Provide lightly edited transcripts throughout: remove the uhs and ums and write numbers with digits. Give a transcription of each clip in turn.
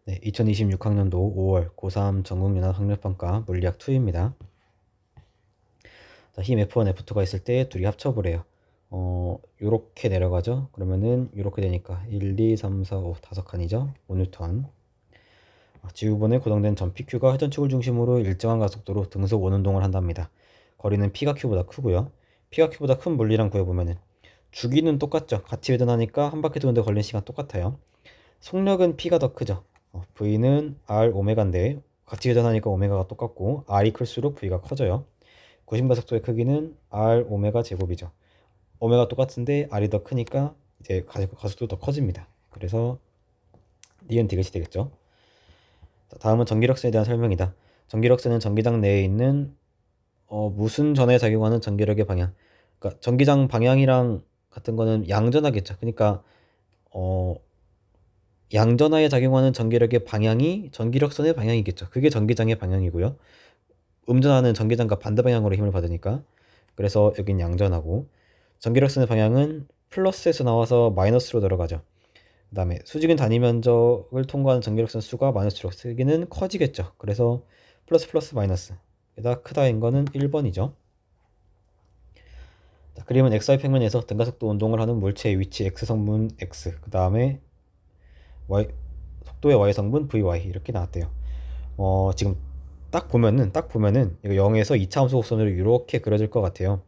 네, 2026학년도 5월 고3 전국연합학력평가 물리학 2입니다. 자, 힘 F1, F2가 있을 때 둘이 합쳐보래요. 요렇게 내려가죠. 그러면은 요렇게 되니까 1, 2, 3, 4, 5, 5칸이죠. 5N. 지구본에 고정된 전 PQ가 회전축을 중심으로 일정한 가속도로 등속 원운동을 한답니다. 거리는 P가 Q보다 크고요. P가 Q보다 큰 물리랑 구해보면은 주기는 똑같죠. 같이 회전하니까 한 바퀴 도는데 걸리는 시간 똑같아요. 속력은 P가 더 크죠. V는 R 오메가인데 같이 회전하니까 오메가가 똑같고 R이 클수록 V가 커져요. 구심가속도의 크기는 R 오메가 제곱이죠. 오메가 똑같은데 R이 더 크니까 이제 가속도 더 커집니다. 그래서 니은 디귿이 되겠죠. 자, 다음은 전기력선에 대한 설명이다. 전기력선은 전기장 내에 있는 무슨 전에 작용하는 전기력의 방향. 그러니까 전기장 방향이랑 같은 거는 양전하겠죠. 그러니까 어, 양전하에 작용하는 전기력의 방향이 전기력선의 방향이겠죠. 그게 전기장의 방향이고요. 음전하는 전기장과 반대 방향으로 힘을 받으니까. 그래서 여긴 양전하고 전기력선의 방향은 플러스에서 나와서 마이너스로 들어가죠. 그 다음에 수직은 단위 면적을 통과하는 전기력선 수가 많을수록 크기는 커지겠죠. 그래서 플러스 플러스 마이너스 에다 크다인 거는 1번이죠. 그림은 XY 평면에서 등가속도 운동을 하는 물체의 위치 X성분 X, 그 다음에 속도의 Y성분 VY 이렇게 나왔대요. 지금 딱 보면은 이거 0에서 2차함수 곡선으로 이렇게 그려질 것 같아요.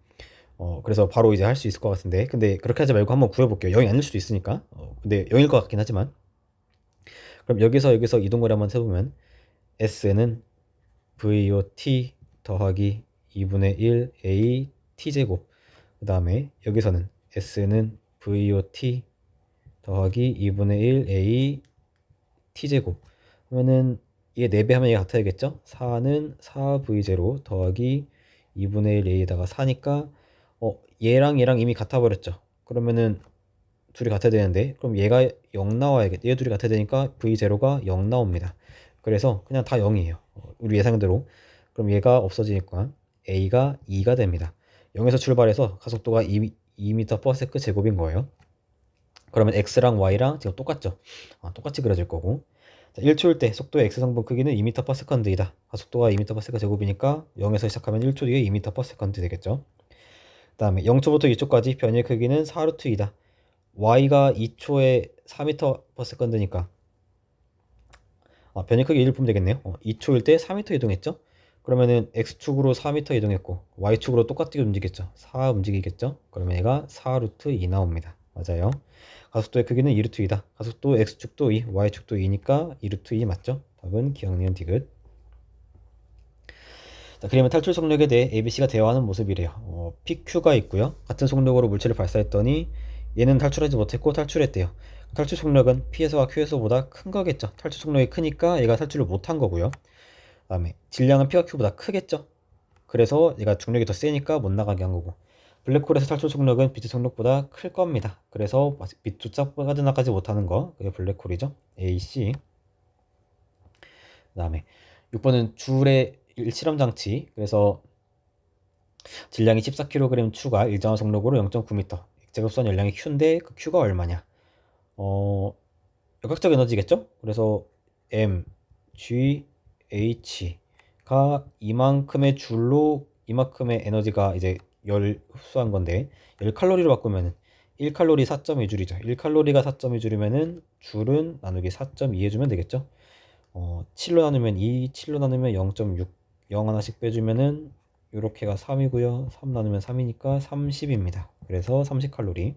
그래서 바로 이제 할 수 있을 것 같은데, 근데 그렇게 하지 말고 한번 구해볼게요. 0이 아닐 수도 있으니까. 근데 0일 것 같긴 하지만. 그럼 여기서 이동거리 한번 세보면 S는 VOT 더하기 2분의 1 A T제곱, 그 다음에 여기서는 S는 VOT 더하기 2분의 1 A T제곱, 그러면은 얘 4배 하면 얘가 같아야겠죠? 4는 4V0 더하기 2분의 1 A에다가 4니까 얘랑 이미 같아 버렸죠. 그러면은 둘이 같아야 되는데, 그럼 얘가 0 나와야겠. 얘 둘이 같아야 되니까 V0가 0 나옵니다. 그래서 그냥 다 0이에요. 우리 예상대로. 그럼 얘가 없어지니까 A가 2가 됩니다. 0에서 출발해서 가속도가 2m/s 제곱인 거예요. 그러면 X랑 Y랑 지금 똑같죠. 똑같이 그려질 거고. 자, 1초일 때 속도의 X성분 크기는 2m/s이다. 가속도가 2m/s 제곱이니까 0에서 시작하면 1초 뒤에 2m/s 되겠죠. 그 다음에 0초부터 2초까지 변이의 크기는 4루트 2다. Y가 2초에 4m/s니까 변이 크기 1을 보면 되겠네요. 2초일 때 4m 이동했죠. 그러면은 X축으로 4m 이동했고 Y축으로 똑같게 움직였죠. 4 움직이겠죠. 그러면 얘가 4루트 2 나옵니다. 맞아요. 가속도의 크기는 2루트 2다. 가속도 X축도 2, Y축도 2니까 2루트 2 맞죠? 답은 기억, 니은, 디귿. 자, 그러면 탈출 속력에 대해 ABC가 대화하는 모습이래요. PQ가 있고요. 같은 속력으로 물체를 발사했더니 얘는 탈출하지 못했고 탈출했대요. 탈출 속력은 P에서와 Q에서보다 큰 거겠죠. 탈출 속력이 크니까 얘가 탈출을 못한 거고요. 그 다음에 질량은 P가 Q보다 크겠죠. 그래서 얘가 중력이 더 세니까 못 나가게 한 거고, 블랙홀에서 탈출 속력은 빛의 속력보다 클 겁니다. 그래서 빛조차 빠져나가지 못하는 거, 그게 블랙홀이죠. A, C. 그 다음에 6번은 줄의 실험 장치. 그래서 질량이 14kg 추가 일정한 속력으로 0.9m, 제곱선 열량이 Q인데 그 Q가 얼마냐. 역학적 에너지겠죠. 그래서 M, G, H가 이만큼의 줄로 이만큼의 에너지가 이제 열 흡수한 건데, 10칼로리로 바꾸면은 1칼로리 4.2줄이죠. 1칼로리가 4.2줄이면은 줄은 나누기 4.2 해주면 되겠죠. 7로 나누면 2, 7로 나누면 0.6, 0 하나씩 빼주면은 요렇게가 3이고요. 3 나누면 3이니까 30입니다. 그래서 30칼로리.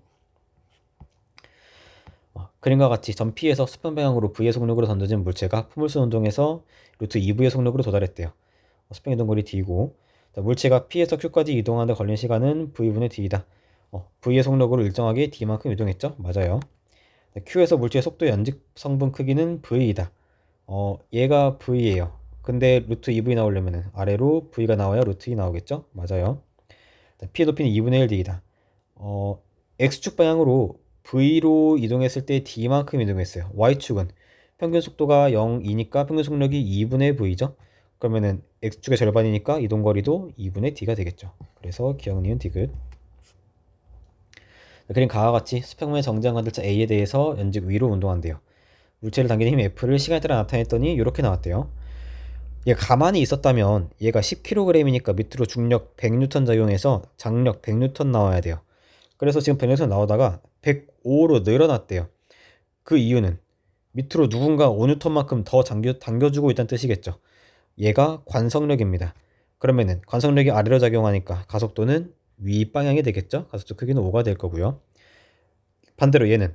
그림과 같이 전 P에서 수평 방향으로 V의 속력으로 던져진 물체가 포물선 운동에서 루트 2V의 속력으로 도달했대요. 수평 이동거리 D고, 자, 물체가 P에서 Q까지 이동하는데 걸린 시간은 V분의 D이다. V의 속력으로 일정하게 D만큼 이동했죠? 맞아요. 자, Q에서 물체의 속도의 연직 성분 크기는 V이다. 얘가 V예요. 근데 루트 2V 나오려면 아래로 V가 나와야 루트 2 나오겠죠? 맞아요. 자, P의 높이는 2분의 1 D이다. X축 방향으로 V로 이동했을 때 D만큼 이동했어요. Y축은 평균 속도가 0이니까 평균 속력이 2분의 V죠. 그러면은 X축의 절반이니까 이동거리도 2분의 D가 되겠죠. 그래서 기억, 니은, 디귿. 그림 가와 같이 수평면에 정지한 건들차 A에 대해서 연직 위로 운동한대요. 물체를 당기는 힘 F를 시간에 따라 나타냈더니 이렇게 나왔대요. 얘가 가만히 있었다면 얘가 10kg이니까 밑으로 중력 100N 작용해서 장력 100N 나와야 돼요. 그래서 지금 100N 나오다가 105로 늘어났대요. 그 이유는 밑으로 누군가 5N만큼 더 당겨주고 있다는 뜻이겠죠. 얘가 관성력입니다. 그러면은 관성력이 아래로 작용하니까 가속도는 윗방향이 되겠죠. 가속도 크기는 5가 될 거고요. 반대로 얘는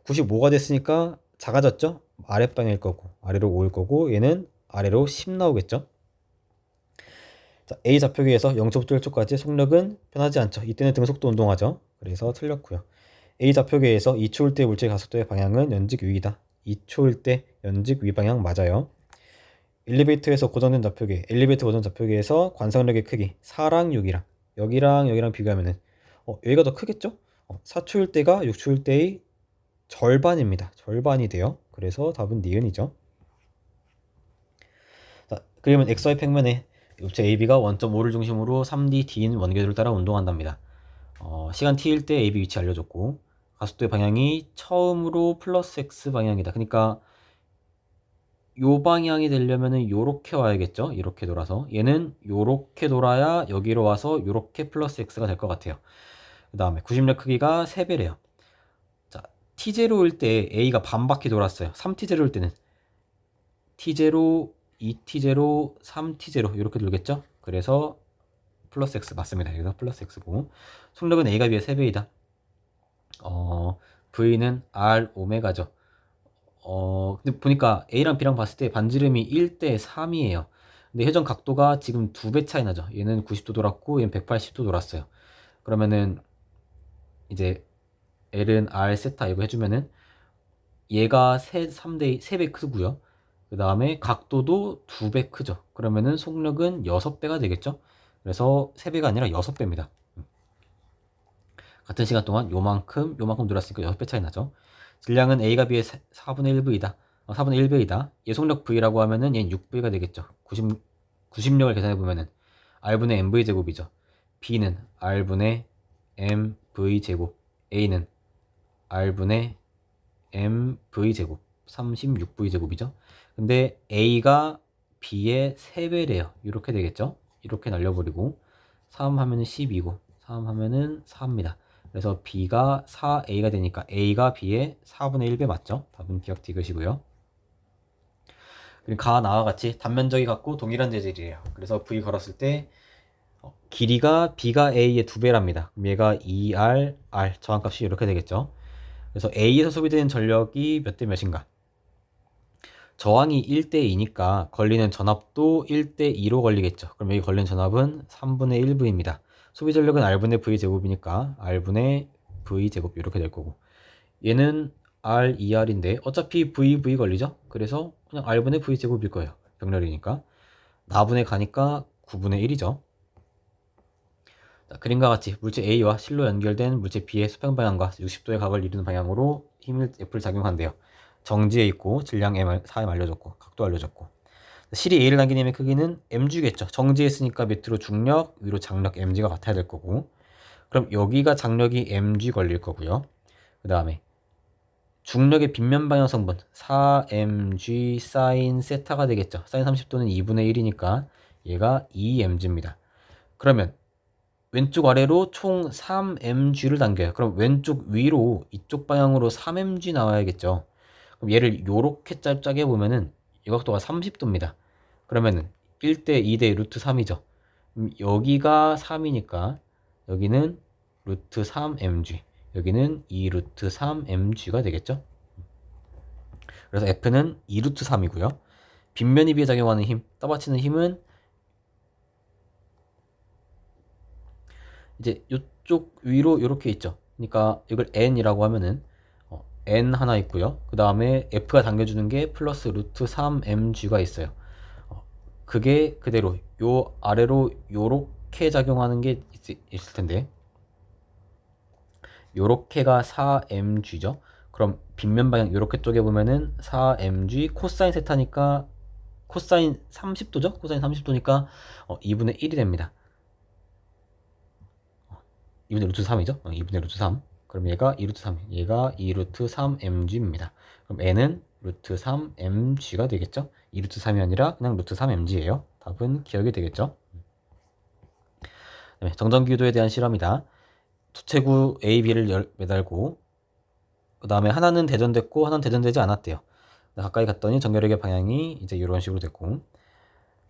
95가 됐으니까 작아졌죠. 아랫방향일 거고 아래로 5일 거고 얘는 아래로 10 나오겠죠. 자, A 좌표계에서 0초부터 1초까지 속력은 변하지 않죠. 이때는 등속도 운동하죠. 그래서 틀렸고요. A 좌표계에서 2초일 때 물체 가속도의 방향은 연직 위이다. 2초일 때 연직 위 방향 맞아요. 엘리베이터에서 고정된 좌표계, 엘리베이터 고정 좌표계에서 관성력의 크기 4랑 6이랑 여기랑 비교하면은 여기가 더 크겠죠? 4초일 때가 6초일 때의 절반입니다. 절반이 돼요. 그래서 답은 니은이죠. 자, 그림은 XY 평면에 입체 AB가 원점 O를 중심으로 3D D인 원궤도를 따라 운동한답니다. 시간 T일 때 AB 위치 알려줬고 가속도의 방향이 처음으로 플러스 X 방향이다. 그러니까 요 방향이 되려면은 요렇게 와야겠죠. 이렇게 돌아서 얘는 요렇게 돌아야 여기로 와서 요렇게 플러스 X가 될 것 같아요. 그 다음에 구심력 크기가 3배래요. 자, T0일 때 A가 반바퀴 돌았어요. 3T0일 때는 T0, 2T0, 3T0 이렇게 돌겠죠. 그래서 플러스 X 맞습니다. 여기서 플러스 X고 속력은 A가 B의 3배이다. V는 R 오메가죠. 근데 보니까 A랑 B랑 봤을 때 반지름이 1대 3이에요. 근데 회전 각도가 지금 2배 차이 나죠. 얘는 90도 돌았고 얘는 180도 돌았어요. 그러면은 이제 L은 R 세타 이거 해주면은 얘가 3배 크고요. 그 다음에 각도도 2배 크죠. 그러면은 속력은 6배가 되겠죠. 그래서 3배가 아니라 6배입니다. 같은 시간 동안 요만큼 돌았으니까 6배 차이 나죠. 질량은 A가 B의 4분의 1V이다. 4분의 1배이다. 예속력 V라고 하면은 얘는 6V가 되겠죠. 90력을 계산해 보면은 R분의 MV 제곱이죠. B는 R분의 MV 제곱, A는 R분의 MV 제곱, 36V 제곱이죠. 근데 A가 B의 3배래요. 이렇게 되겠죠. 이렇게 날려버리고 3 하면은 12고 3 하면은 4입니다. 그래서 B가 4A가 되니까 A가 B의 4분의 1배 맞죠? 답은 기억 디귿이고요. 그리고 가 나와 같이 단면적이 같고 동일한 재질이에요. 그래서 V 걸었을 때 길이가 B가 A의 2배랍니다. 그럼 얘가 2R, R 저항값이 이렇게 되겠죠. 그래서 A에서 소비되는 전력이 몇 대 몇인가? 저항이 1대2니까 걸리는 전압도 1대2로 걸리겠죠. 그럼 여기 걸리는 전압은 3분의 1V입니다. 소비 전력은 R분의 V 제곱이니까 R분의 V 제곱 이렇게 될 거고 얘는 R, 2R인데 어차피 V 걸리죠? 그래서 그냥 R분의 V 제곱일 거예요. 병렬이니까 나분의 가니까 9분의 1이죠. 자, 그림과 같이 물체 A와 실로 연결된 물체 B의 수평 방향과 60도의 각을 이루는 방향으로 힘을 F를 작용한대요. 정지에 있고 질량 M, 4M 알려줬고 각도 알려줬고 실이 A를 당기는 힘의 크기는 mg겠죠. 정지에 있으니까 밑으로 중력, 위로 장력 mg가 같아야 될 거고 그럼 여기가 장력이 mg 걸릴 거고요. 그 다음에 중력의 빗면 방향 성분 4mg 사인 세타가 되겠죠. 사인 30도는 2분의 1이니까 얘가 2mg입니다. 그러면 왼쪽 아래로 총 3mg를 당겨요. 그럼 왼쪽 위로 이쪽 방향으로 3mg 나와야겠죠. 그럼 얘를 요렇게 짧게 보면은 이 각도가 30도입니다. 그러면은 1대 2대 루트 3이죠. 여기가 3이니까 여기는 루트 3mg, 여기는 2 루트 3mg가 되겠죠. 그래서 F는 2 루트 3이고요. 빗면이 비해 작용하는 힘, 떠받치는 힘은 이제 이쪽 위로 이렇게 있죠. 그러니까 이걸 n이라고 하면은 n 하나 있고요. 그 다음에 F가 당겨주는 게 플러스 루트 3mg가 있어요. 그게 그대로 요 아래로 요렇게 작용하는 게 있을 텐데 요렇게가 4mg죠. 그럼 빗면 방향 요렇게 쪼개 보면은 4mg 코사인 세타니까 코사인 30도죠? 코사인 30도니까 2분의 1이 됩니다. 2분의 루트 3이죠? 2분의 루트 3. 그럼 얘가 2루트 3, 얘가 2루트 3mg입니다. 그럼 n은 루트 3mg가 되겠죠. 2 루트 3이 아니라 그냥 루트 3mg예요. 답은 기억이 되겠죠. 네, 정전기도에 대한 실험이다. 두체구 A, B를 매달고 그 다음에 하나는 대전됐고 하나는 대전되지 않았대요. 가까이 갔더니 전결력의 방향이 이제 이런 식으로 됐고,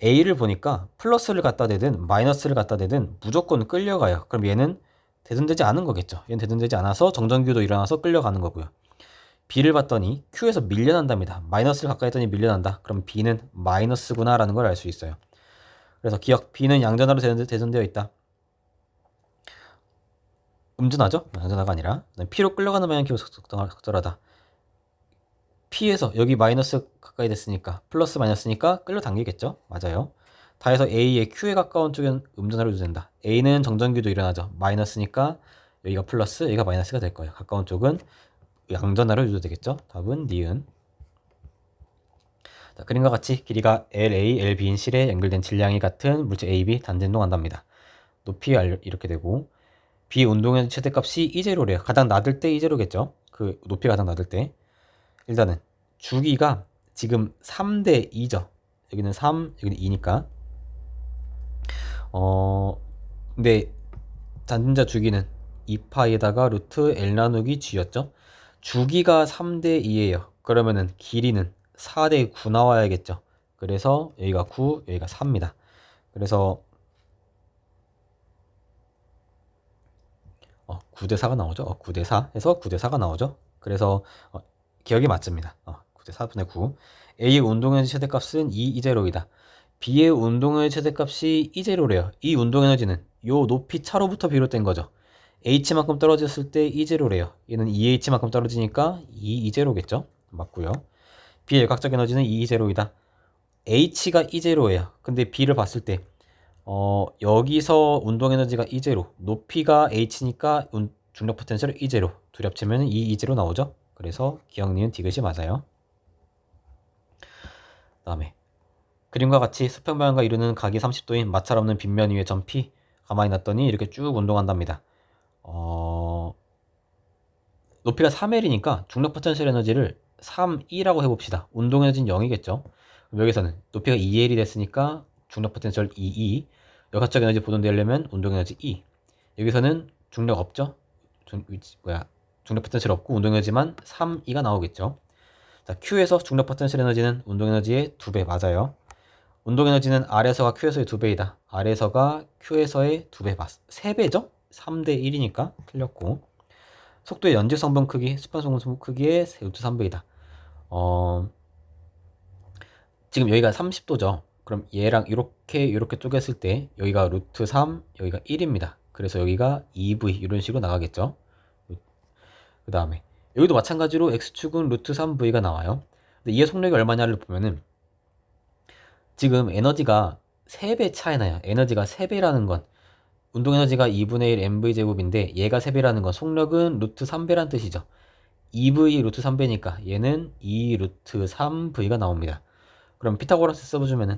A를 보니까 플러스를 갖다 대든 마이너스를 갖다 대든 무조건 끌려가요. 그럼 얘는 대전되지 않은 거겠죠. 얘는 대전되지 않아서 정전기도 일어나서 끌려가는 거고요. B를 봤더니 Q에서 밀려난답니다. 마이너스를 가까이 했더니 밀려난다. 그럼 B는 마이너스구나 라는 걸 알 수 있어요. 그래서 기억, B는 양전하로 대전되어 있다. 음전하죠? 양전하가 아니라 P로 끌려가는 방향 기호 적절하다. P에서 여기 마이너스 가까이 됐으니까 플러스 마이너스니까 끌려당기겠죠? 맞아요. 다 해서 A의 Q에 가까운 쪽은 음전하로 유도된다. A는 정전기도 일어나죠. 마이너스니까 여기가 플러스, 여기가 마이너스가 될 거예요. 가까운 쪽은 양전하로 유도되겠죠? 답은 니은. 자, 그림과 같이 길이가 LA, LB인 실에 연결된 질량이 같은 물체 AB 단지 운동한답니다. 높이 이렇게 되고 B 운동의 최대값이 이제로래요. 가장 낮을 때 이제로겠죠? 그 높이가 가장 낮을 때. 일단은 주기가 지금 3대 2죠. 여기는 3, 여기는 2니까. 근데 단자 주기는 2파에다가 루트 L 나누기 G였죠. 주기가 3대 2예요. 그러면은 길이는 4대 9 나와야겠죠. 그래서 여기가 9, 여기가 4입니다. 그래서 9대 4가 나오죠. 9대 4 해서 9대 4가 나오죠. 그래서 기억이 맞습니다. 9대 4분의 9. A의 운동에너지 최대값은 2제로이다. B의 운동의 최대값이 이제로래요. 이 운동에너지는 요 높이 차로부터 비롯된 거죠. H만큼 떨어졌을 때 이제로래요. 얘는 2H만큼 떨어지니까 2제로겠죠. 맞고요. B의 역학적 에너지는 2제로이다. H가 이제로예요. 근데 B를 봤을 때 여기서 운동 에너지가 이제로, 높이가 H니까 중력 포텐셜 이제로, 둘이 합치면 이제로 나오죠. 그래서 기억 니은 디귿이 맞아요. 다음에 그림과 같이 수평 방향과 이루는 각이 30도인 마찰 없는 빗면 위에 점 P 가만히 놨더니 이렇게 쭉 운동한답니다. 높이가 3L이니까 중력 포텐셜 에너지를 3E라고 해봅시다. 운동 에너지는 0이겠죠. 여기서는 높이가 2L이 됐으니까 중력 포텐셜 2E, 역학적 에너지 보존되려면 운동 에너지 E. 여기서는 중력 없죠. 중력 포텐셜 없고 운동 에너지만 3E가 나오겠죠. 자, Q에서 중력 포텐셜 에너지는 운동 에너지의 2배 맞아요. 운동 에너지는 R에서가 Q에서의 2배이다. R에서가 Q에서의 2배 3배죠? 3대 1이니까 틀렸고. 속도의 연질 성분 크기, 수평 성분 크기의 루트 3배이다. 지금 여기가 30도죠. 그럼 얘랑 이렇게 쪼갰을 때 여기가 루트 3, 여기가 1입니다. 그래서 여기가 2V 이런 식으로 나가겠죠. 그 다음에 여기도 마찬가지로 X축은 루트 3V가 나와요. 근데 이의 속력이 얼마냐를 보면은 지금 에너지가 3배 차이 나요. 에너지가 3배라는 건 운동 에너지가 2분의 1 mv제곱인데 얘가 3배라는 건 속력은 루트 3배란 뜻이죠. 2v 루트 3배니까 얘는 2 루트 3v가 나옵니다. 그럼 피타고라스 써주면은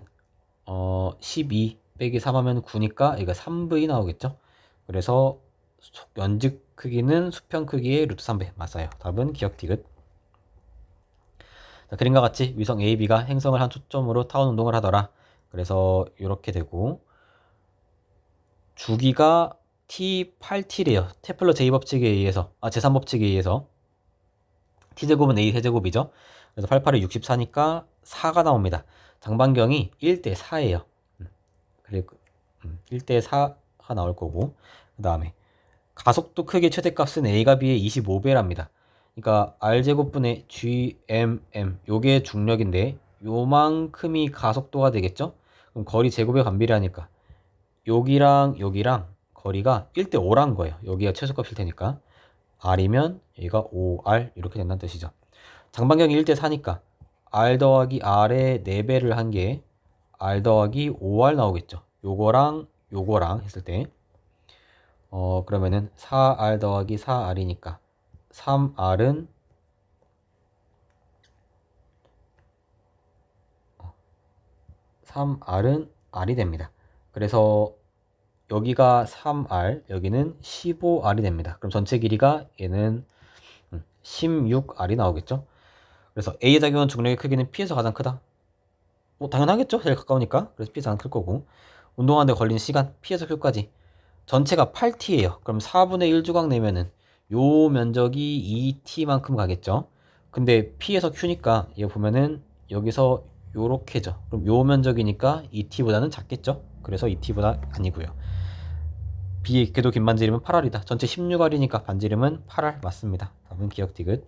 12 빼기 3 하면 9니까 얘가 3v 나오겠죠. 그래서 연직 크기는 수평 크기의 루트 3배 맞아요. 답은 기억 디귿. 자, 그림과 같이 위성 AB가 행성을 한 초점으로 타원 운동을 하더라. 그래서 이렇게 되고 주기가 T8T래요. 테플러 제2법칙에 의해서, 제3법칙에 의해서 T제곱은 A 세제곱이죠. 그래서 88이 64니까 4가 나옵니다. 장반경이 1대 4예요. 그리고 1대 4가 나올 거고, 그 다음에 가속도 크기 최대값은 A가 B의 25배랍니다. 그러니까 R제곱분의 GMM 요게 중력인데 요만큼이 가속도가 되겠죠? 그럼 거리 제곱에 반비례하니까 여기랑 여기랑 거리가 1대 5란 거예요. 여기가 최소값일 테니까 R이면 여기가 5R 이렇게 된다는 뜻이죠. 장반경이 1대 4니까 R 더하기 R의 4배를 한 게 R 더하기 5R 나오겠죠. 요거랑 요거랑 했을 때 그러면은 4R 더하기 4R이니까 3R은 R이 됩니다. 그래서 여기가 3R, 여기는 15R이 됩니다. 그럼 전체 길이가 얘는 16R이 나오겠죠. 그래서 A에 작용한 중력의 크기는 P에서 가장 크다. 뭐 당연하겠죠. 제일 가까우니까. 그래서 P에서 가장 클 거고. 운동하는데 걸린 시간 P에서 Q까지 전체가 8T예요. 그럼 4분의 1 조각 내면은 요 면적이 2T만큼 가겠죠. 근데 P에서 Q니까 얘 보면은 여기서 요렇게죠. 그럼 요 면적이니까 2T보다는 작겠죠. 그래서 2T보다 아니고요. B의 궤도 긴 반지 이름은 8R이다. 전체 16R이니까 반지 이름은 8R 맞습니다. 답은 기억 디귿.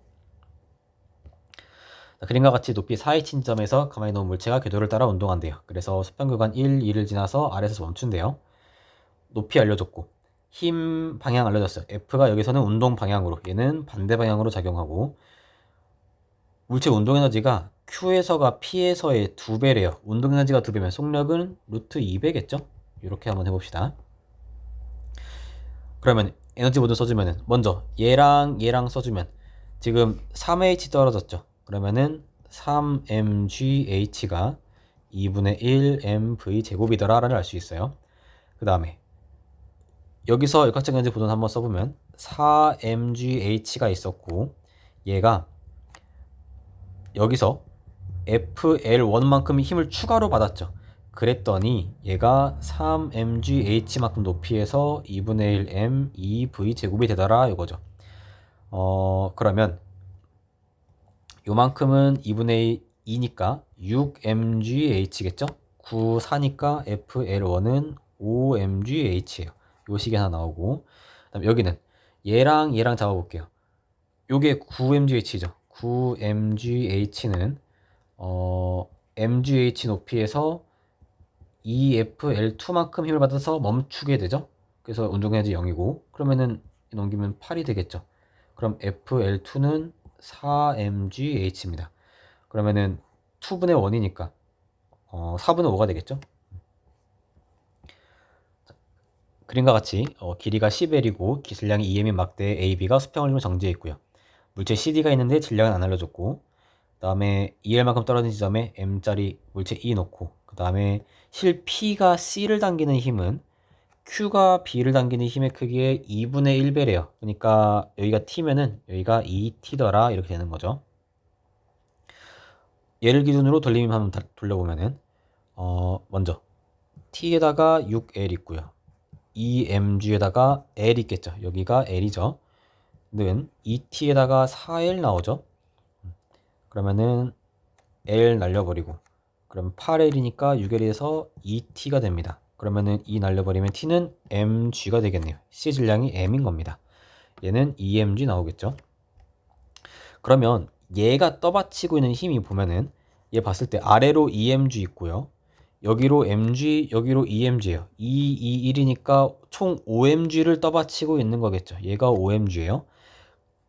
그림과 같이 높이 4h인 점에서 가만히 놓은 물체가 궤도를 따라 운동한대요. 그래서 수평 구간 1, 2를 지나서 아래에서 멈춘대요. 높이 알려줬고 힘 방향 알려줬어요. F가 여기서는 운동 방향으로, 얘는 반대 방향으로 작용하고, 물체 운동 에너지가 Q에서가 P에서의 2배래요. 운동 에너지가 2배면 속력은 루트 2배겠죠? 이렇게 한번 해봅시다. 그러면 에너지 모드 써주면은 먼저 얘랑 얘랑 써주면 지금 3H 떨어졌죠. 그러면은 3mgh가 2분의 1 mv 제곱이더라 라는 알 수 있어요. 그 다음에 여기서 역학적 에너지 보존 한번 써보면 4mgh가 있었고, 얘가 여기서 FL1만큼 힘을 추가로 받았죠. 그랬더니 얘가 3mgh만큼 높이에서 2분의 1 m 2v 제곱이 되더라 이거죠. 그러면 요만큼은 2분의 2니까 6mgh겠죠? 9, 4니까 FL1은 5mgh예요. 요 식이 하나 나오고, 그다음에 여기는 얘랑 얘랑 잡아볼게요. 요게 9mgh죠. 9mgh는 mgh 높이에서 EFL2만큼 힘을 받아서 멈추게 되죠. 그래서 운동에너지 0이고, 그러면은 넘기면 8이 되겠죠. 그럼 FL2는 4mgh입니다. 그러면은 2분의 1이니까 4분의 5가 되겠죠. 그림과 같이 길이가 10L이고 기슬량이 2M인 막대에 AB가 수평을 이루며 정지해 있고요. 물체 CD가 있는데 질량은 안 알려줬고, 그 다음에 2L만큼 떨어진 지점에 M짜리 물체 E 놓고, 그 다음에 실 P가 C를 당기는 힘은 Q가 B를 당기는 힘의 크기의 2분의 1배래요. 그러니까 여기가 T면은 여기가 2T더라 이렇게 되는 거죠. 얘를 기준으로 돌림을 한번 돌려보면은 먼저 T에다가 6L 있고요. 2mg에다가 L 있겠죠. 여기가 L이죠. 는 2T에다가 4L 나오죠. 그러면은 L 날려버리고, 그럼 8L이니까 6L에서 2T가 됩니다. 그러면은 2 날려버리면 T는 mg가 되겠네요. C 질량이 m인 겁니다. 얘는 2mg 나오겠죠. 그러면 얘가 떠받치고 있는 힘이 보면은 얘 봤을 때 아래로 2mg 있고요. 여기로 mg, 여기로 2mg예요. 2, 2, 1이니까 총 5mg를 떠받치고 있는 거겠죠. 얘가 5mg예요.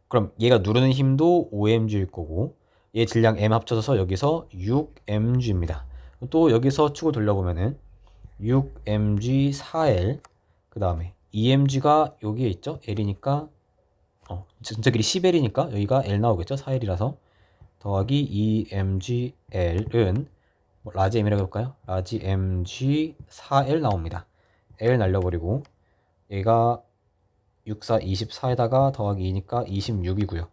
그럼 얘가 누르는 힘도 5mg일 거고, 얘 질량 m 합쳐져서 여기서 6mg입니다. 또 여기서 축을 돌려보면은 6mg 4L, 그 다음에 2mg가 여기에 있죠. L이니까 전체 길이 10L이니까 여기가 L 나오겠죠. 4L이라서 더하기 2mgL은 라지 M이라고 해볼까요? 라지 mg 4L 나옵니다. L 날려버리고 얘가 6, 4, 24에다가 더하기 2니까 26이고요.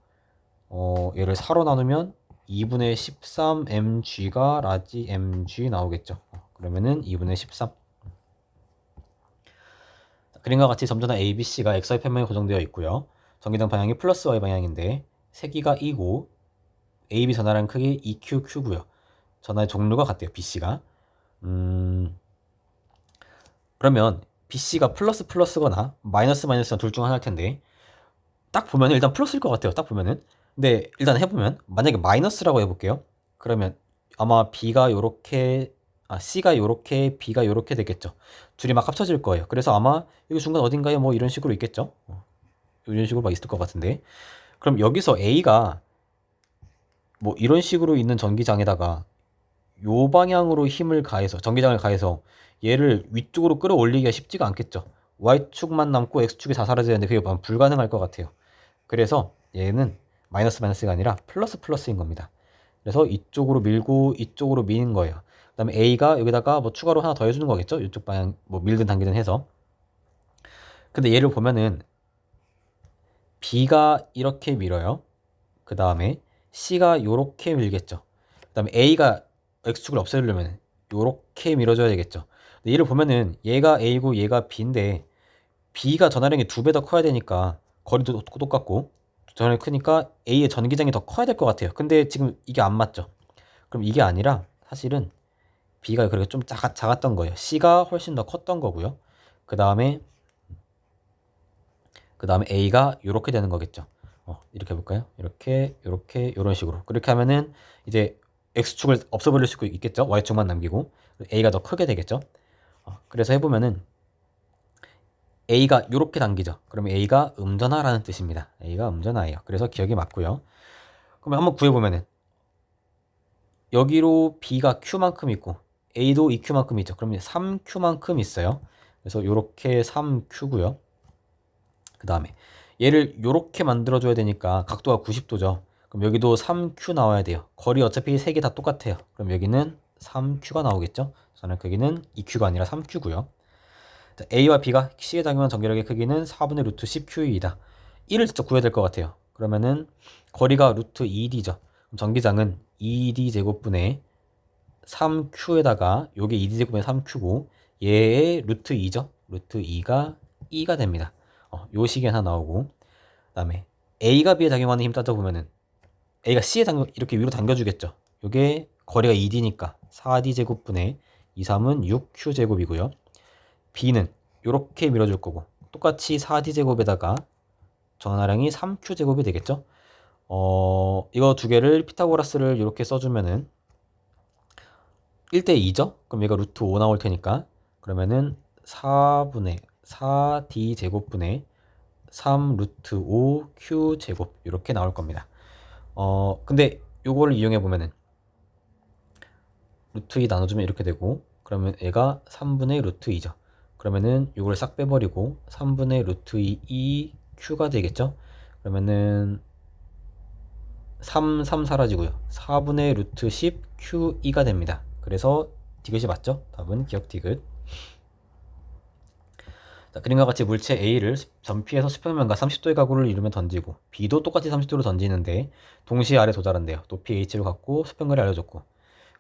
얘를 4로 나누면 2분의 13mg가 라지 mg 나오겠죠. 그러면은 2분의 13. 그림과 같이 점전화 ABC가 XY 평면에 고정되어 있고요. 전기등 방향이 플러스 Y 방향인데 세기가 E고 AB 전화량 크기 EQQ고요. 전화의 종류가 같대요. BC가. 그러면 BC가 플러스 플러스거나 마이너스 마이너스나 둘 중 하나일 텐데, 딱 보면 일단 플러스일 것 같아요. 딱 보면은. 근데 일단 해보면 만약에 마이너스라고 해볼게요. 그러면 아마 B가 요렇게, C가 요렇게, B가 요렇게 되겠죠. 둘이 막 합쳐질 거예요. 그래서 아마 여기 중간 어딘가에 뭐 이런 식으로 있겠죠. 이런 식으로 막 있을 것 같은데, 그럼 여기서 A가 뭐 이런 식으로 있는 전기장에다가 요 방향으로 힘을 가해서, 전기장을 가해서 얘를 위쪽으로 끌어올리기가 쉽지가 않겠죠. Y축만 남고 X축이 다 사라지는데 그게 불가능할 것 같아요. 그래서 얘는 마이너스 마이너스가 아니라 플러스 플러스인 겁니다. 그래서 이쪽으로 밀고 이쪽으로 미는 거예요. 그 다음에 A가 여기다가 뭐 추가로 하나 더 해주는 거겠죠. 이쪽 방향 뭐 밀든 당기든 해서. 근데 얘를 보면은 B가 이렇게 밀어요. 그 다음에 C가 요렇게 밀겠죠. 그 다음에 A가 X축을 없애려면 요렇게 밀어줘야 되겠죠. 근데 얘를 보면은 얘가 A고 얘가 B인데 B가 전화량이 2배 더 커야 되니까 거리도 똑같고 전화량이 크니까 A의 전기장이 더 커야 될 것 같아요. 근데 지금 이게 안 맞죠. 그럼 이게 아니라 사실은 B가 그렇게 좀 작았던 거예요. C가 훨씬 더 컸던 거고요. 그 다음에 A가 이렇게 되는 거겠죠. 이렇게 해볼까요? 이렇게 이런 식으로. 그렇게 하면은 이제 X축을 없애버릴 수 있겠죠. Y축만 남기고 A가 더 크게 되겠죠. 그래서 해보면은 A가 이렇게 당기죠. 그러면 A가 음전하라는 뜻입니다. A가 음전하예요. 그래서 기억이 맞고요. 그러면 한번 구해보면은 여기로 B가 Q만큼 있고 A도 2Q만큼 있죠. 그러면 3Q만큼 있어요. 그래서 이렇게 3Q고요. 그 다음에 얘를 이렇게 만들어줘야 되니까 각도가 90도죠. 그럼 여기도 3Q 나와야 돼요. 거리 어차피 3개 다 똑같아요. 그럼 여기는 3Q가 나오겠죠. 저는 크기는 2Q가 아니라 3Q고요. A와 B가 C에 작용한 전기력의 크기는 4분의 루트 10Q이다. 1을 직접 구해야 될 것 같아요. 그러면은 거리가 루트 2D죠. 그럼 전기장은 2D 제곱분의 3Q에다가 요게 2D 제곱분의 3Q고 얘의 루트 2죠. 루트 2가 2가 됩니다. 요 식이 하나 나오고 그 다음에 A가 B에 작용하는 힘 따져보면은 A가 C에 이렇게 위로 당겨주겠죠. 요게 거리가 2D니까 4D 제곱분의 2, 3은 6Q 제곱이고요. B는 이렇게 밀어줄 거고 똑같이 4D 제곱에다가 전하량이 3Q 제곱이 되겠죠. 이거 두 개를 피타고라스를 이렇게 써주면은 1대 2죠. 그럼 얘가 루트 5 나올 테니까 그러면은 4D 제곱분의 3 루트 5 Q 제곱 이렇게 나올 겁니다. 근데 요거를 이용해 보면은 루트 2 나눠주면 이렇게 되고 그러면 얘가 3분의 루트 2죠. 그러면은 요걸 싹 빼버리고 3분의 루트 2 Q가 되겠죠. 그러면은 3 사라지고요. 4분의 루트 10 Q2가 됩니다. 그래서 디귿이 맞죠? 답은 기억 디귿. 자, 그림과 같이 물체 A를 전피해서 수평면과 30도의 가구를 이루며 던지고 B도 똑같이 30도로 던지는데 동시에 아래 도달한대요. 높이 H로 갖고 수평거리 알려줬고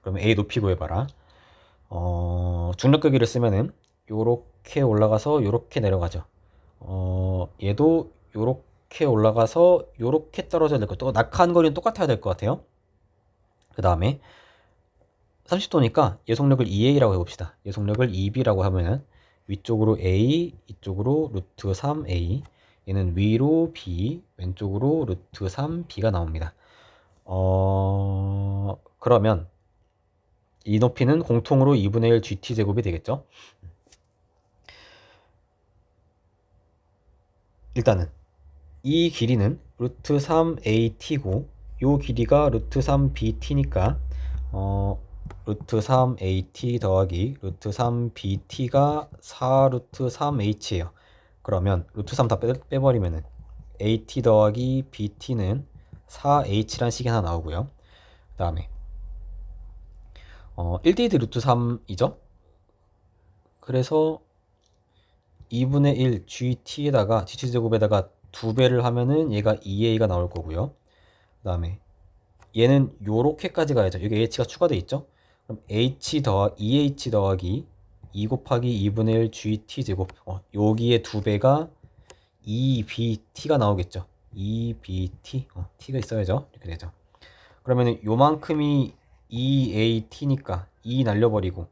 그러면 A 높이 구해봐라. 중력거기를 쓰면은 요렇게 올라가서 요렇게 내려가죠. 얘도 요렇게 올라가서 요렇게 떨어져야 될 것 같아요. 낙하한 거리는 똑같아야 될 것 같아요. 그 다음에 30도니까 예속력을 2A라고 해봅시다. 예속력을 2B라고 하면은 위쪽으로 A, 이쪽으로 루트 3A, 얘는 위로 B, 왼쪽으로 루트 3B가 나옵니다. 그러면 이 높이는 공통으로 2분의 1 GT 제곱이 되겠죠? 일단은 이 길이는 루트 3AT고 요 길이가 루트 3BT니까 루트 3AT 더하기 루트 3BT가 4 루트 3H예요. 그러면 루트 3 다 빼버리면은 AT 더하기 BT는 4H란 식이 하나 나오고요. 그 다음에 1대1 루트 3이죠. 그래서 2분의 1 GT에다가 GT제곱에다가 2배를 하면은 얘가 2A가 나올 거고요. 그 다음에 얘는 요렇게까지 가야죠. 여기 H가 추가되어 있죠. 그럼 2H 더하기 2 곱하기 2분의 1 GT 제곱 여기에 2배가 2BT가 나오겠죠. 2BT T가 있어야죠. 이렇게 되죠. 그러면 요만큼이 2AT니까 2 날려버리고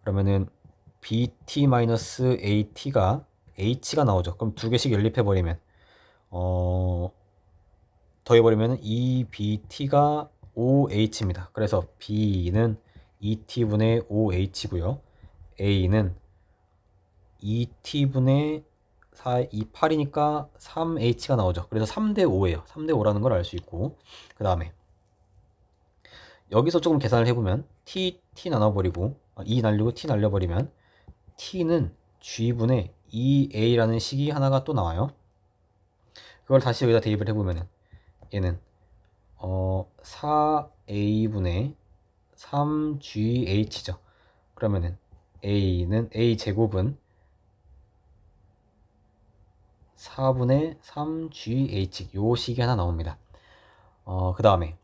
그러면은 BT-AT가 H가 나오죠. 그럼 두 개씩 연립해버리면 더해버리면 2BT가 5H입니다. 그래서 B는 2T분의 5H고요. A는 2T분의 4, 2, 8이니까 3H가 나오죠. 그래서 3대 5예요. 3대 5라는 걸 알 수 있고 그 다음에 여기서 조금 계산을 해보면 T 나눠버리고 2 날리고 T 날려버리면 T는 G분의 2A라는 식이 하나가 또 나와요. 그걸 다시 여기다 대입을 해보면은 얘는 4A분의 3GH죠. 그러면은 A 제곱은 4분의 3GH 요 식이 하나 나옵니다. 그 다음에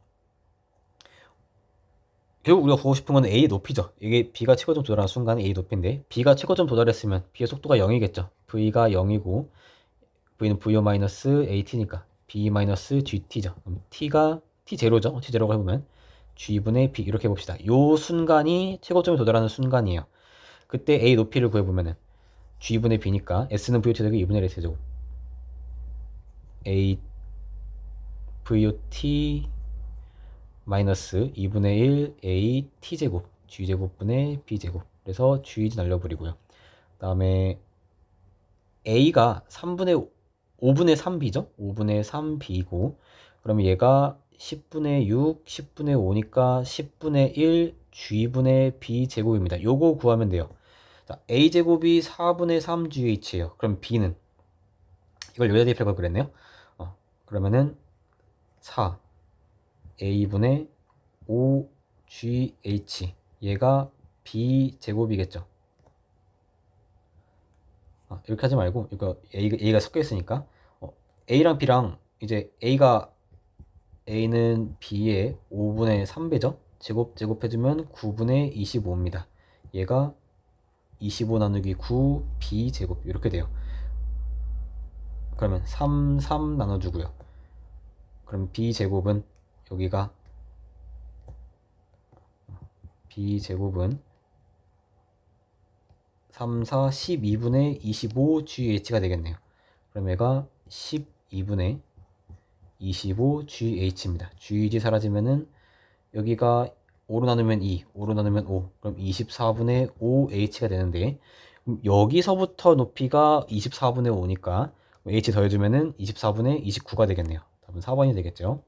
결국 우리가 보고 싶은 건 A의 높이죠. 이게 B가 최고점 도달하는 순간 A의 높이인데 B가 최고점 도달했으면 B의 속도가 0이겠죠. V가 0이고 V는 VO-AT니까 B-GT죠. 그럼 T가 T0죠. T0라고 해보면 G분의 B 이렇게 해봅시다. 요 순간이 최고점에 도달하는 순간이에요. 그때 A 높이를 구해보면은 G분의 B니까 S는 VOT 제곱 2분의 1 세제곱 A VOT 마이너스 2분의 1 A T제곱 G제곱분의 B제곱 그래서 GG 날려버리고요. 그 다음에 A가 5분의 3B죠? 5분의 3B고 그럼 얘가 10분의 6, 10분의 5니까 10분의 1 G분의 B제곱입니다. 요거 구하면 돼요. 자, A제곱이 4분의 3GH예요. 그럼 B는 이걸 여기다 대입할 걸 그랬네요. 그러면은 4 A분의 5GH 얘가 B제곱이겠죠. 이렇게 하지 말고 이거 A가 섞여 있으니까 A랑 B랑 이제 A는 B의 5분의 3배죠. 제곱해주면 9분의 25입니다. 얘가 25 나누기 9 B제곱 이렇게 돼요. 그러면 3 나눠주고요. 그럼 B제곱은 여기가 B제곱은 3, 4, 12분의 25GH가 되겠네요. 그럼 얘가 12분의 25GH입니다. GG 사라지면은 여기가 5로 나누면 2, 5로 나누면 5, 그럼 24분의 5H가 되는데 여기서부터 높이가 24분의 5니까 H 더해주면은 24분의 29가 되겠네요. 답은 4번이 되겠죠.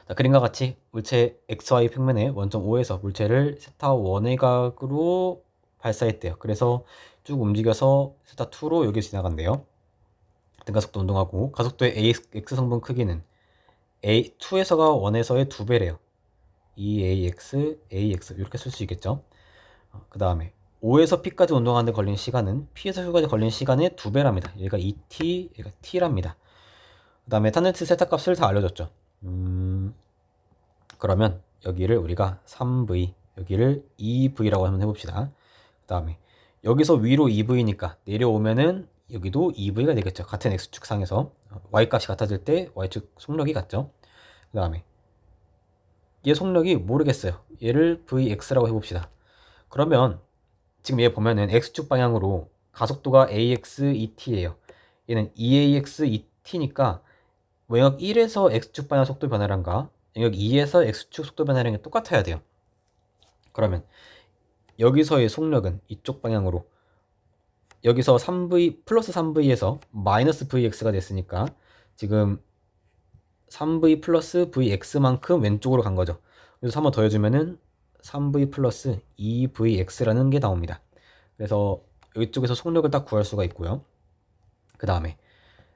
자, 그림과 같이 물체 XY 평면의 원점 O에서 물체를 세타 원의 각으로 발사했대요. 그래서 쭉 움직여서 세타 2로 여기 지나간대요. 등가속도 운동하고 가속도의 X 성분 크기는 2에서가 1에서의 2배래요. EAX, AX 이렇게 쓸 수 있겠죠. 그 다음에 5에서 P까지 운동하는데 걸린 시간은 P에서 Q까지 걸린 시간의 2배랍니다. 얘가 2T, 얘가 T랍니다. 그 다음에 탄젠트 세타 값을 다 알려줬죠. 그러면 여기를 우리가 3V, 여기를 2V라고 한번 해봅시다. 그 다음에 여기서 위로 2V니까 내려오면은 여기도 2V가 되겠죠. 같은 X축상에서 Y값이 같아질 때 Y축 속력이 같죠. 그 다음에 얘 속력이 모르겠어요. 얘를 Vx라고 해봅시다. 그러면 지금 얘 보면은 X축 방향으로 가속도가 AX, ET예요. 얘는 EAX, ET니까 영역 1에서 X축 방향 속도 변화량과 영역 2에서 X축 속도 변화량이 똑같아야 돼요. 그러면 여기서의 속력은 이쪽 방향으로 여기서 3V 플러스 3V에서 마이너스 VX가 됐으니까 지금 3V 플러스 VX만큼 왼쪽으로 간 거죠. 그래서 한번 더해주면은 3V 플러스 2VX라는 게 나옵니다. 그래서 이쪽에서 속력을 딱 구할 수가 있고요. 그 다음에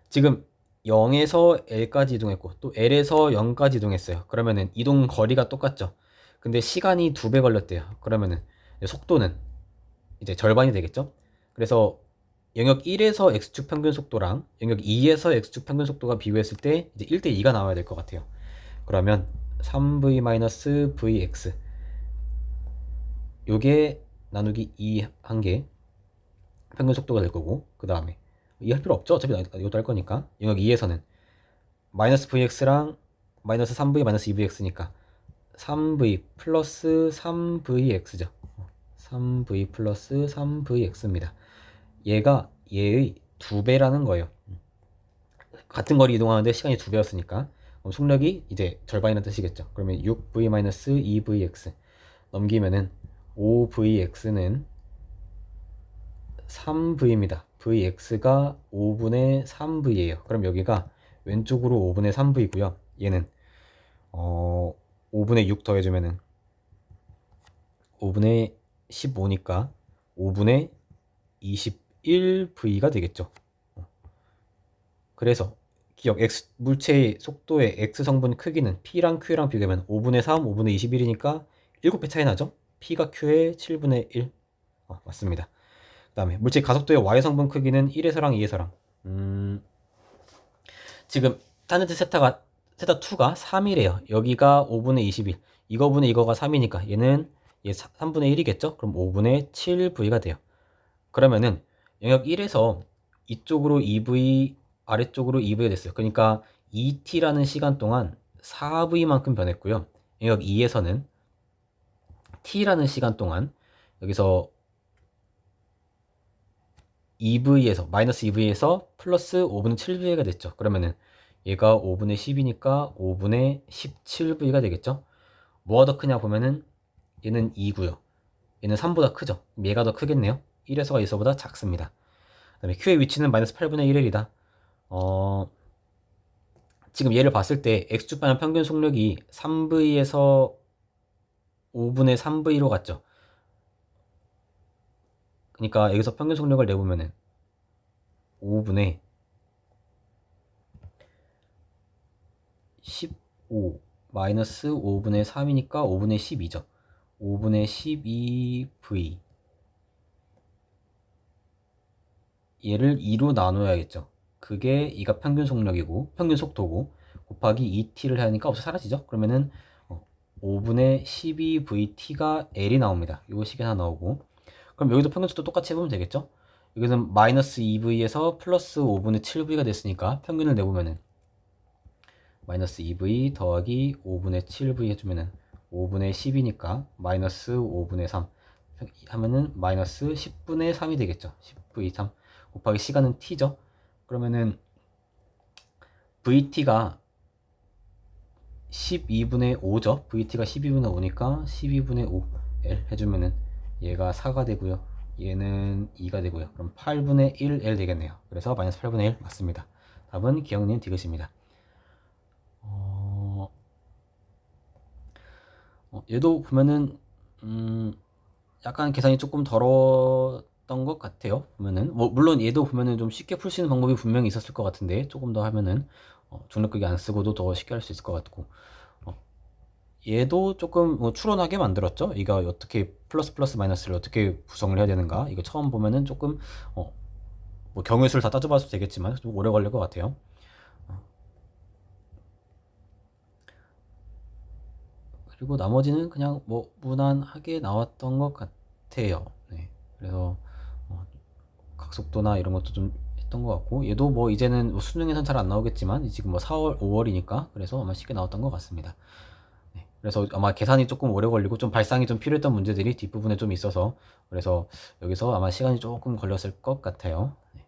지금 0에서 L까지 이동했고 또 L에서 0까지 이동했어요. 그러면은 이동 거리가 똑같죠. 근데 시간이 2배 걸렸대요. 그러면은 속도는 이제 절반이 되겠죠. 그래서 영역 1에서 X축 평균 속도랑 영역 2에서 X축 평균 속도가 비교했을 때 이제 1대2가 나와야 될 것 같아요. 그러면 3V-VX 요게 나누기 2 한 개 평균 속도가 될 거고 그 다음에 이 할 필요 없죠. 어차피 이것도 할 거니까 영역 2에서는 마이너스 VX랑 마이너스 3V 마이너스 2VX니까 3V 플러스 3VX죠. 3V 플러스 3VX입니다. 얘가 얘의 2배라는 거예요. 같은 거리 이동하는데 시간이 2배였으니까 속력이 이제 절반이라는 뜻이겠죠. 그러면 6V-2VX 넘기면은 5VX는 3V입니다. VX가 5분의 3V예요. 그럼 여기가 왼쪽으로 5분의 3V고요. 얘는 5분의 6 더해주면은 5분의 15니까 5분의 21V가 되겠죠. 그래서 기억 물체의 속도의 X성분 크기는 P랑 Q랑 비교하면 5분의 3, 5분의 21이니까 7배 차이 나죠? P가 Q의 7분의 1 맞습니다. 그 다음에 물체 가속도의 Y성분 크기는 1에서랑 2에서랑 지금 탄젠트 θ2가 3이래요. 여기가 5분의 21. 이거분의 이거가 3이니까 얘는 얘 3분의 1이겠죠? 그럼 5분의 7v가 돼요. 그러면은 영역 1에서 이쪽으로 2v, 아래쪽으로 2v가 됐어요. 그러니까 2t라는 시간 동안 4v만큼 변했고요. 영역 2에서는 t라는 시간 동안 여기서 2v에서 마이너스 2v에서 플러스 5분의 7v가 됐죠. 그러면은 얘가 5분의 10이니까 5분의 17v가 되겠죠. 뭐가 더 크냐 보면은 얘는 2고요. 얘는 3보다 크죠. 얘가 더 크겠네요. 1에서가 2에서보다 작습니다. 그 다음에 Q의 위치는 마이너스 8분의 1L이다. 지금 얘를 봤을 때 X축 방향 평균 속력이 3V에서 5분의 3V로 갔죠. 그러니까 여기서 평균 속력을 내보면은 5분의 15 마이너스 5분의 3이니까 5분의 12죠. 5분의 12V 얘를 2로 나눠야겠죠. 그게 이가 평균 속력이고 평균 속도고 곱하기 2t를 하니까 없어 사라지죠. 그러면은 5분의 12vt가 L이 나옵니다. 이거 식이 하나 나오고 그럼 여기도 평균 속도 똑같이 해보면 되겠죠. 여기는 마이너스 2v에서 플러스 5분의 7v가 됐으니까 평균을 내보면은 마이너스 2v 더하기 5분의 7v 해주면은 5분의 10이니까 마이너스 5분의 3 하면은 마이너스 10분의 3이 되겠죠. 10v 3 곱하기 시간은 t죠. 그러면은 vt가 12분의 5죠. vt가 12분의 5니까 12분의 5l 해주면은 얘가 4가 되고요. 얘는 2가 되고요. 그럼 8분의 1l 되겠네요. 그래서 마이너스 8분의 1 맞습니다. 답은 기억님 디귿입니다. 얘도 보면은 약간 계산이 조금 덜었던 것 같아요. 보면은 뭐 물론 얘도 보면은 좀 쉽게 풀 수 있는 방법이 분명히 있었을 것 같은데 조금 더 하면은 중력극이 안 쓰고도 더 쉽게 할 수 있을 것 같고 얘도 조금 추론하게 만들었죠. 이거 어떻게 플러스 플러스 마이너스를 어떻게 구성을 해야 되는가 이거 처음 보면은 조금 뭐 경우의 수를 다 따져봐도 되겠지만 좀 오래 걸릴 것 같아요. 그리고 나머지는 그냥 뭐 무난하게 나왔던 것 같아요. 네. 그래서 각속도나 이런 것도 좀 했던 것 같고 얘도 뭐 이제는 뭐 수능에선 잘 안 나오겠지만 지금 뭐 4월, 5월이니까 그래서 아마 쉽게 나왔던 것 같습니다. 네. 그래서 아마 계산이 조금 오래 걸리고 좀 발상이 좀 필요했던 문제들이 뒷부분에 좀 있어서 그래서 여기서 아마 시간이 조금 걸렸을 것 같아요. 네.